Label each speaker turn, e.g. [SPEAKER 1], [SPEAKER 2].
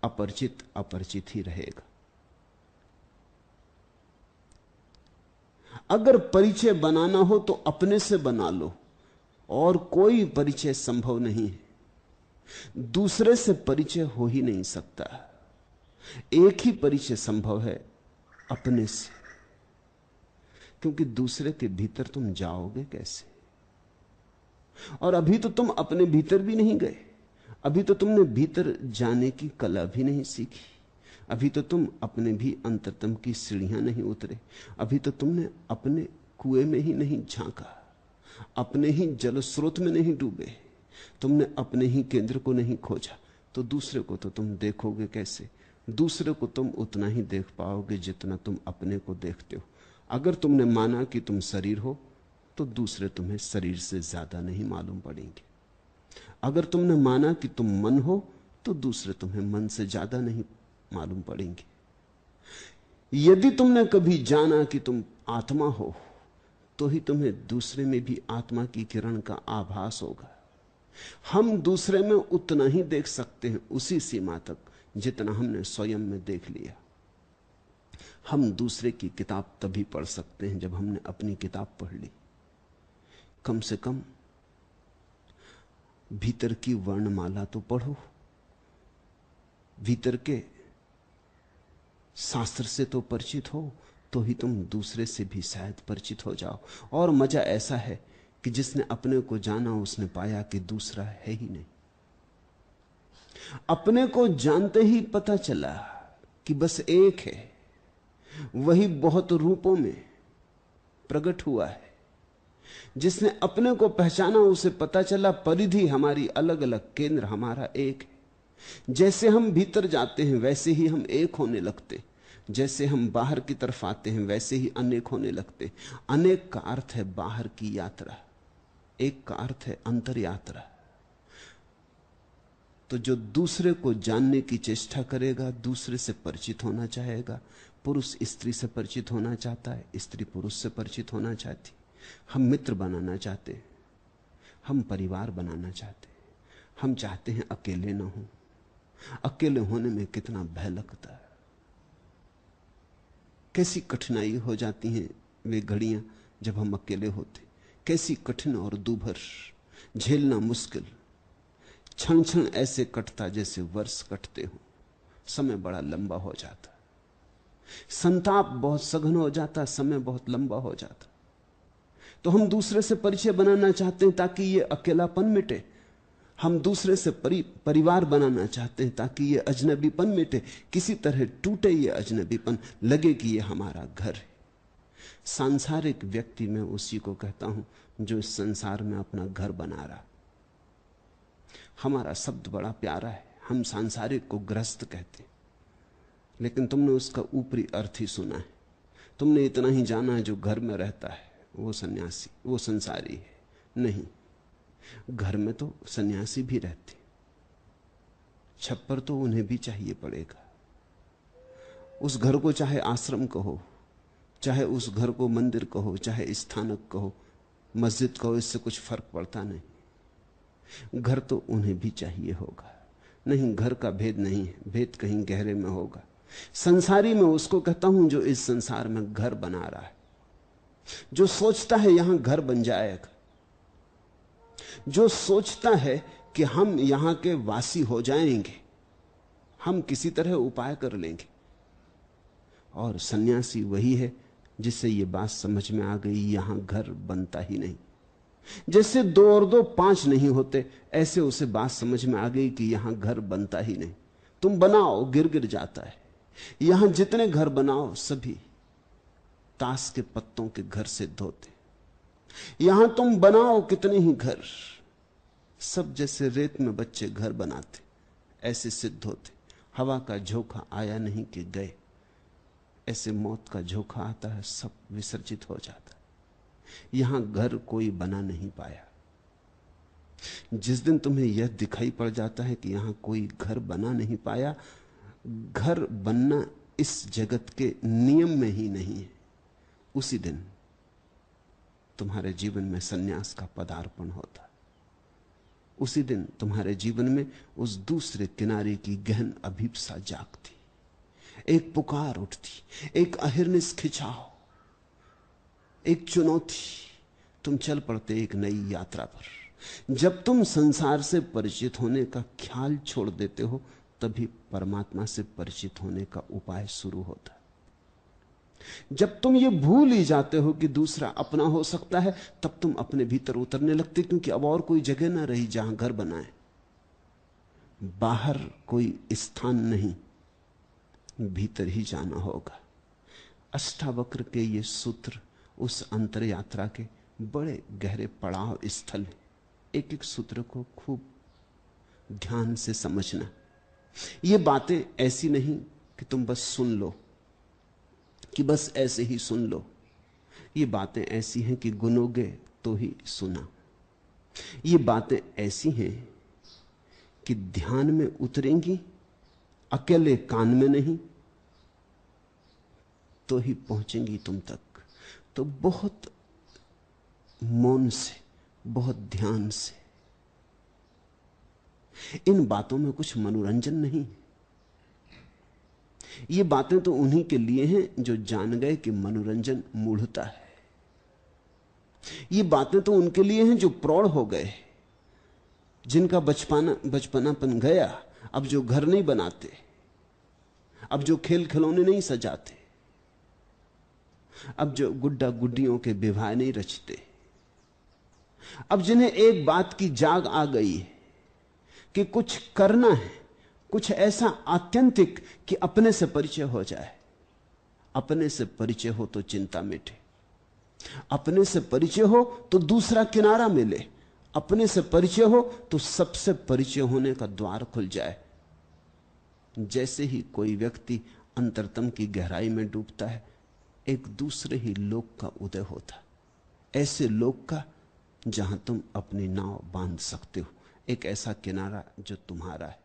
[SPEAKER 1] अपरिचित अपरिचित ही रहेगा। अगर परिचय बनाना हो तो अपने से बना लो, और कोई परिचय संभव नहीं है। दूसरे से परिचय हो ही नहीं सकता। एक ही परिचय संभव है, अपने से। क्योंकि दूसरे के भीतर तुम जाओगे कैसे? और अभी तो तुम अपने भीतर भी नहीं गए। अभी तो तुमने भीतर जाने की कला भी नहीं सीखी। अभी तो तुम अपने भी अंतरतम की सीढ़ियां नहीं उतरे। अभी तो तुमने अपने कुएं में ही नहीं झांका, अपने ही जल स्रोत में नहीं डूबे, तुमने अपने ही केंद्र को नहीं खोजा। तो दूसरे को तो तुम देखोगे कैसे? दूसरे को तुम उतना ही देख पाओगे जितना तुम अपने को देखते हो। अगर तुमने माना कि तुम शरीर हो तो दूसरे तुम्हें शरीर से ज्यादा नहीं मालूम पड़ेंगे। अगर तुमने माना कि तुम मन हो तो दूसरे तुम्हें मन से ज्यादा नहीं मालूम पड़ेंगे। यदि तुमने कभी जाना कि तुम आत्मा हो तो ही तुम्हें दूसरे में भी आत्मा की किरण का आभास होगा। हम दूसरे में उतना ही देख सकते हैं, उसी सीमा तक जितना हमने स्वयं में देख लिया। हम दूसरे की किताब तभी पढ़ सकते हैं जब हमने अपनी किताब पढ़ ली। कम से कम भीतर की वर्णमाला तो पढ़ो, भीतर के शास्त्र से तो परिचित हो, तो ही तुम दूसरे से भी शायद परिचित हो जाओ। और मजा ऐसा है कि जिसने अपने को जाना उसने पाया कि दूसरा है ही नहीं। अपने को जानते ही पता चला कि बस एक है, वही बहुत रूपों में प्रकट हुआ है। जिसने अपने को पहचाना उसे पता चला परिधि हमारी अलग अलग, केंद्र हमारा एक है। जैसे हम भीतर जाते हैं वैसे ही हम एक होने लगते, जैसे हम बाहर की तरफ आते हैं वैसे ही अनेक होने लगते। अनेक का अर्थ है बाहर की यात्रा, एक का अर्थ है अंतर यात्रा। तो जो दूसरे को जानने की चेष्टा करेगा, दूसरे से परिचित होना चाहेगा। पुरुष स्त्री से परिचित होना चाहता है, स्त्री पुरुष से परिचित होना चाहती। हम मित्र बनाना चाहते, हम परिवार बनाना चाहते, हम चाहते हैं अकेले ना हो। अकेले होने में कितना भय लगता है, कैसी कठिनाई हो जाती हैं वे घड़ियां जब हम अकेले होते, कैसी कठिन और दूभर, झेलना मुश्किल। क्षण क्षण ऐसे कटता जैसे वर्ष कटते हो, समय बड़ा लंबा हो जाता, संताप बहुत सघन हो जाता, समय बहुत लंबा हो जाता। तो हम दूसरे से परिचय बनाना चाहते हैं ताकि ये अकेलापन मिटे। हम दूसरे से परिवार बनाना चाहते हैं ताकि ये अजनबीपन मिटे। किसी तरह टूटे ये अजनबीपन, लगे कि ये हमारा घर है। सांसारिक व्यक्ति में उसी को कहता हूं जो इस संसार में अपना घर बना रहा। हमारा शब्द बड़ा प्यारा है, हम सांसारिक को गृहस्थ कहते, लेकिन तुमने उसका ऊपरी अर्थ ही सुना है। तुमने इतना ही जाना है जो घर में रहता है वो सन्यासी, वो संसारी है। नहीं, घर में तो सन्यासी भी रहते, छप्पर तो उन्हें भी चाहिए पड़ेगा। उस घर को चाहे आश्रम कहो, चाहे उस घर को मंदिर कहो, चाहे स्थानक कहो, मस्जिद कहो, इससे कुछ फर्क पड़ता नहीं। घर तो उन्हें भी चाहिए होगा। नहीं, घर का भेद नहीं है, भेद कहीं गहरे में होगा। संसारी में उसको कहता हूं जो इस संसार में घर बना रहा है, जो सोचता है यहां घर बन जाएगा, जो सोचता है कि हम यहां के वासी हो जाएंगे, हम किसी तरह उपाय कर लेंगे। और सन्यासी वही है जिससे यह बात समझ में आ गई, यहां घर बनता ही नहीं। जैसे 2 और 2 5 नहीं होते, ऐसे उसे बात समझ में आ गई कि यहां घर बनता ही नहीं। तुम बनाओ, गिर गिर जाता है। यहां जितने घर बनाओ सभी ताश के पत्तों के घर सिद्ध होते। यहां तुम बनाओ कितने ही घर, सब जैसे रेत में बच्चे घर बनाते ऐसे सिद्ध होते। हवा का झोंका आया नहीं कि गए, ऐसे मौत का झोंका आता है, सब विसर्जित हो जाता। यहां घर कोई बना नहीं पाया। जिस दिन तुम्हें यह दिखाई पड़ जाता है कि यहां कोई घर बना नहीं पाया, घर बनना इस जगत के नियम में ही नहीं है, उसी दिन तुम्हारे जीवन में सन्यास का पदार्पण होता। उसी दिन तुम्हारे जीवन में उस दूसरे किनारे की गहन अभिप्सा जागती, एक पुकार उठती, एक अहिर्निश खिंचाव, एक चुनौती। तुम चल पड़ते एक नई यात्रा पर। जब तुम संसार से परिचित होने का ख्याल छोड़ देते हो, तभी परमात्मा से परिचित होने का उपाय शुरू होता है। जब तुम ये भूल ही जाते हो कि दूसरा अपना हो सकता है, तब तुम अपने भीतर उतरने लगते, क्योंकि अब और कोई जगह ना रही जहां घर बनाए। बाहर कोई स्थान नहीं, भीतर ही जाना होगा। अष्टावक्र के ये सूत्र उस अंतर यात्रा के बड़े गहरे पड़ाव स्थल हैं। एक एक सूत्र को खूब ध्यान से समझना। ये बातें ऐसी नहीं कि तुम बस सुन लो, कि बस ऐसे ही सुन लो। ये बातें ऐसी हैं कि गुनोगे तो ही सुना। ये बातें ऐसी हैं कि ध्यान में उतरेंगी, अकेले कान में नहीं, तो ही पहुंचेंगी तुम तक। तो बहुत मौन से, बहुत ध्यान से। इन बातों में कुछ मनोरंजन नहीं। ये बातें तो उन्हीं के लिए हैं जो जान गए कि मनोरंजन मूढ़ता है। ये बातें तो उनके लिए हैं जो प्रौढ़ हो गए, जिनका बचपनापन गया, अब जो घर नहीं बनाते, अब जो खेल खिलौने नहीं सजाते, अब जो गुड्डा गुड्डियों के विवाह नहीं रचते, अब जिन्हें एक बात की जाग आ गई है कि कुछ करना है, कुछ ऐसा आत्यंतिक कि अपने से परिचय हो जाए। अपने से परिचय हो तो चिंता मिटे, अपने से परिचय हो तो दूसरा किनारा मिले, अपने से परिचय हो तो सबसे परिचय होने का द्वार खुल जाए। जैसे ही कोई व्यक्ति अंतरतम की गहराई में डूबता है, एक दूसरे ही लोक का उदय होता, ऐसे लोक का जहां तुम अपनी नाव बांध सकते हो, एक ऐसा किनारा जो तुम्हारा है।